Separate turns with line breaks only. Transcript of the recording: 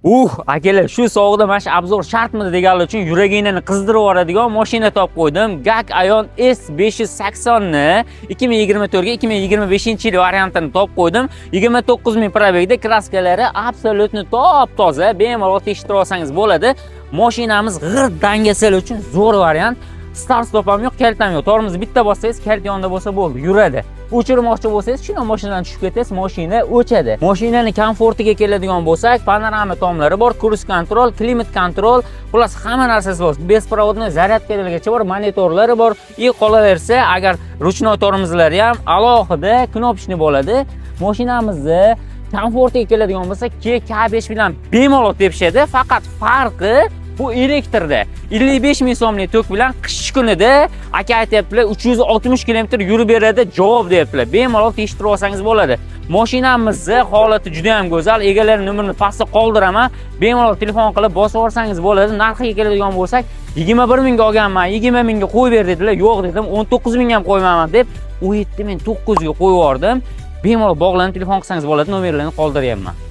Akalar, shu sovuqda mana shu obzor shartmidi deganlar uchun yuragingni qizdirib yuboradigan mashina topib qo'ydim. GAC Ayon S580 ni 2024 ga 2025-yil variantini topib qo'ydim. 29000 probegda, kraskalari absolutni top-toza, bemalol tekshirib olsangiz bo'ladi. Mashinamiz g'irt dangasal uchun zo'r variant. Start stop ham yo'q, kalt ham yo'q. Tormozni bitta bossangiz, kalt yonida bo'lsa bo'ldi, yuradi. O'chirmoqchi bo'lsangiz, shunday mashinadan tushib ketasiz, mashina o'chadi. Mashinaning komfortiga keladigan bo'lsak, panorama tomlari bor, cruise control, klimat control, xullas hamma narsasi bor. Besprovodniy zaryadkalargacha bor, monitorlari bor. Qolaversa, agar ruchnoy tormozlari ham alohida knopchni bo'ladi. Mashinamizni komfortiga keladigan bo'lsa, K5 bilan bemalol tepishadi, faqat farqi bu elektrda 55 ming so'mlik tok bilan qish kunida aka aytibdilar 360 km yurib beradi, javob deyaptilar. Bemalol tekshirib olsangiz bo'ladi. Mashinamizni holati juda ham go'zal. Egalarining nomerini pastda qoldiraman. Bemalol telefon qilib bosib olsangiz bo'ladi. Narxiga keladigan bo'lsak, 21 mingga olganman, 20 mingga qo'yib ber dedilar. Yo'q dedim, 19 ming ham qo'ymayman deb 17 ming 900 ga qo'yib yubordim. Bemalol bog'lanib telefon qilsangiz bo'ladi, nomerlarini qoldiryapman.